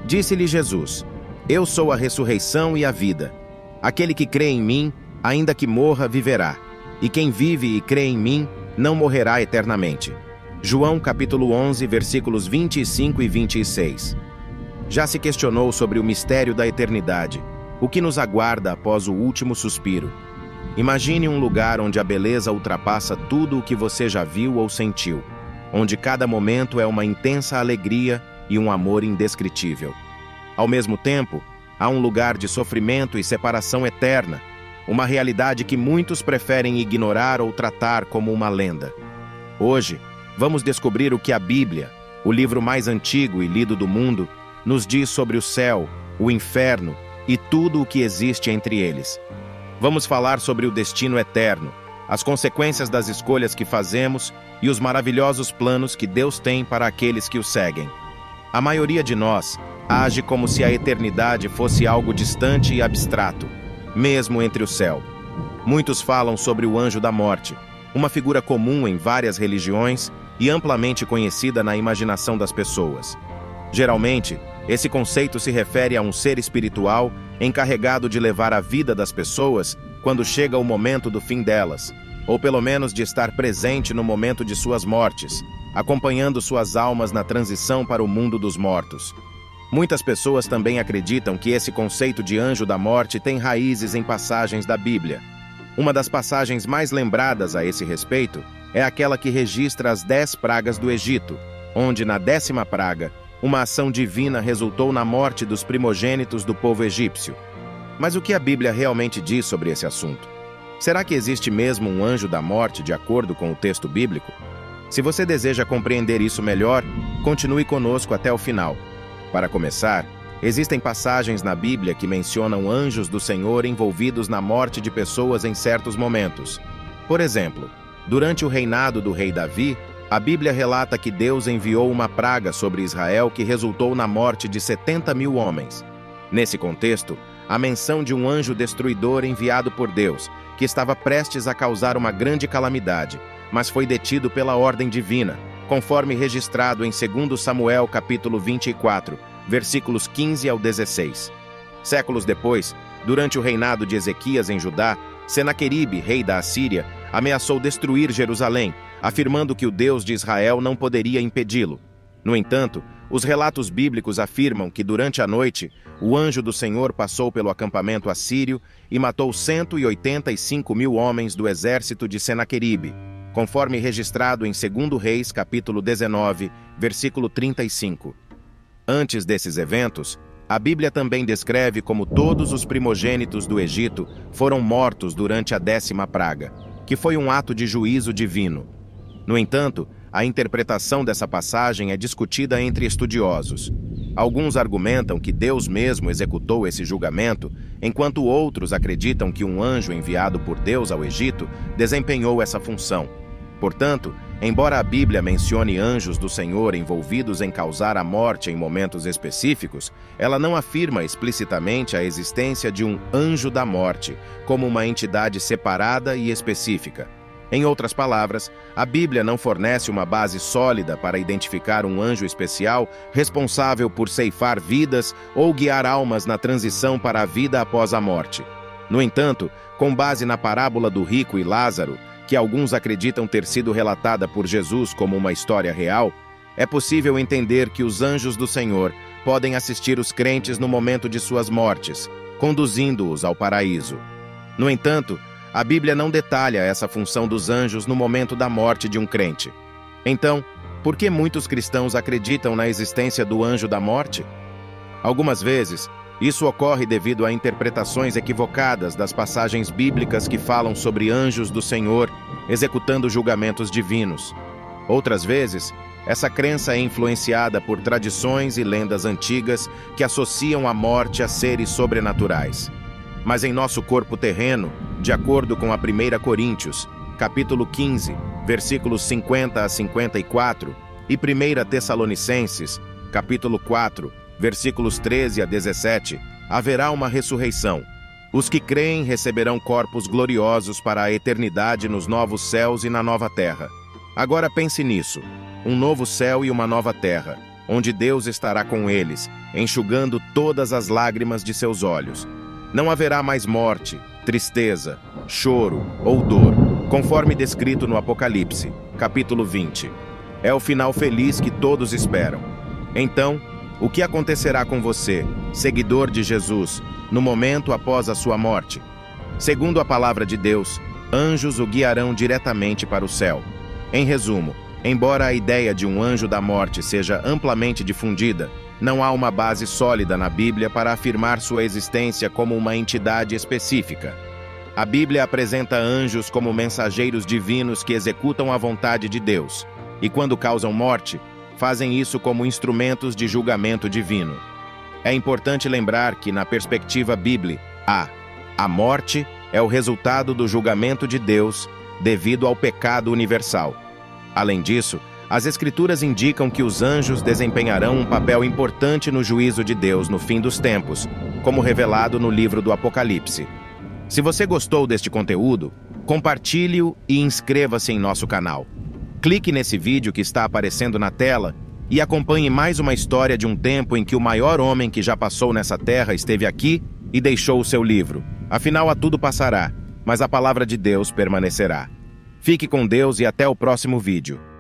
Disse-lhe Jesus: Eu sou a ressurreição e a vida. Aquele que crê em mim, ainda que morra, viverá. E quem vive e crê em mim, não morrerá eternamente. João capítulo 11, versículos 25 e 26. Já se questionou sobre o mistério da eternidade, o que nos aguarda após o último suspiro. Imagine um lugar onde a beleza ultrapassa tudo o que você já viu ou sentiu, onde cada momento é uma intensa alegria e um amor indescritível. Ao mesmo tempo, há um lugar de sofrimento e separação eterna, uma realidade que muitos preferem ignorar ou tratar como uma lenda. Hoje, vamos descobrir o que a Bíblia, o livro mais antigo e lido do mundo, nos diz sobre o céu, o inferno e tudo o que existe entre eles. Vamos falar sobre o destino eterno, as consequências das escolhas que fazemos e os maravilhosos planos que Deus tem para aqueles que o seguem. A maioria de nós age como se a eternidade fosse algo distante e abstrato, mesmo entre o céu. Muitos falam sobre o anjo da morte, uma figura comum em várias religiões e amplamente conhecida na imaginação das pessoas. Geralmente, esse conceito se refere a um ser espiritual encarregado de levar a vida das pessoas quando chega o momento do fim delas, ou pelo menos de estar presente no momento de suas mortes, acompanhando suas almas na transição para o mundo dos mortos. Muitas pessoas também acreditam que esse conceito de anjo da morte tem raízes em passagens da Bíblia. Uma das passagens mais lembradas a esse respeito é aquela que registra as 10 pragas do Egito, onde na 10ª praga, uma ação divina resultou na morte dos primogênitos do povo egípcio. Mas o que a Bíblia realmente diz sobre esse assunto? Será que existe mesmo um anjo da morte de acordo com o texto bíblico? Se você deseja compreender isso melhor, continue conosco até o final. Para começar, existem passagens na Bíblia que mencionam anjos do Senhor envolvidos na morte de pessoas em certos momentos. Por exemplo, durante o reinado do rei Davi, a Bíblia relata que Deus enviou uma praga sobre Israel que resultou na morte de 70.000 homens. Nesse contexto, há menção de um anjo destruidor enviado por Deus, que estava prestes a causar uma grande calamidade, mas foi detido pela ordem divina, conforme registrado em 2 Samuel capítulo 24, versículos 15 ao 16. Séculos depois, durante o reinado de Ezequias em Judá, Senaqueribe, rei da Assíria, ameaçou destruir Jerusalém, afirmando que o Deus de Israel não poderia impedi-lo. No entanto, os relatos bíblicos afirmam que durante a noite, o anjo do Senhor passou pelo acampamento assírio e matou 185.000 homens do exército de Senaqueribe, conforme registrado em 2 Reis, capítulo 19, versículo 35. Antes desses eventos, a Bíblia também descreve como todos os primogênitos do Egito foram mortos durante a 10ª praga, que foi um ato de juízo divino. No entanto, a interpretação dessa passagem é discutida entre estudiosos. Alguns argumentam que Deus mesmo executou esse julgamento, enquanto outros acreditam que um anjo enviado por Deus ao Egito desempenhou essa função. Portanto, embora a Bíblia mencione anjos do Senhor envolvidos em causar a morte em momentos específicos, ela não afirma explicitamente a existência de um anjo da morte, como uma entidade separada e específica. Em outras palavras, a Bíblia não fornece uma base sólida para identificar um anjo especial responsável por ceifar vidas ou guiar almas na transição para a vida após a morte. No entanto, com base na parábola do rico e Lázaro, que alguns acreditam ter sido relatada por Jesus como uma história real, é possível entender que os anjos do Senhor podem assistir os crentes no momento de suas mortes, conduzindo-os ao paraíso. No entanto, a Bíblia não detalha essa função dos anjos no momento da morte de um crente. Então, por que muitos cristãos acreditam na existência do anjo da morte? Algumas vezes, isso ocorre devido a interpretações equivocadas das passagens bíblicas que falam sobre anjos do Senhor executando julgamentos divinos. Outras vezes, essa crença é influenciada por tradições e lendas antigas que associam a morte a seres sobrenaturais. Mas em nosso corpo terreno, de acordo com a 1 Coríntios, capítulo 15, versículos 50 a 54, e 1 Tessalonicenses, capítulo 4, versículos 13 a 17, haverá uma ressurreição. Os que creem receberão corpos gloriosos para a eternidade nos novos céus e na nova terra. Agora pense nisso. um novo céu e uma nova terra, onde Deus estará com eles, enxugando todas as lágrimas de seus olhos. Não haverá mais morte, tristeza, choro ou dor, conforme descrito no Apocalipse, capítulo 20. É o final feliz que todos esperam. Então, o que acontecerá com você, seguidor de Jesus, no momento após a sua morte? Segundo a palavra de Deus, anjos o guiarão diretamente para o céu. Em resumo, embora a ideia de um anjo da morte seja amplamente difundida, não há uma base sólida na Bíblia para afirmar sua existência como uma entidade específica. A Bíblia apresenta anjos como mensageiros divinos que executam a vontade de Deus, e quando causam morte, fazem isso como instrumentos de julgamento divino. É importante lembrar que, na perspectiva bíblica, a morte é o resultado do julgamento de Deus devido ao pecado universal. Além disso, as Escrituras indicam que os anjos desempenharão um papel importante no juízo de Deus no fim dos tempos, como revelado no livro do Apocalipse. Se você gostou deste conteúdo, compartilhe-o e inscreva-se em nosso canal. Clique nesse vídeo que está aparecendo na tela e acompanhe mais uma história de um tempo em que o maior homem que já passou nessa terra esteve aqui e deixou o seu livro. Afinal, a tudo passará, mas a palavra de Deus permanecerá. Fique com Deus e até o próximo vídeo.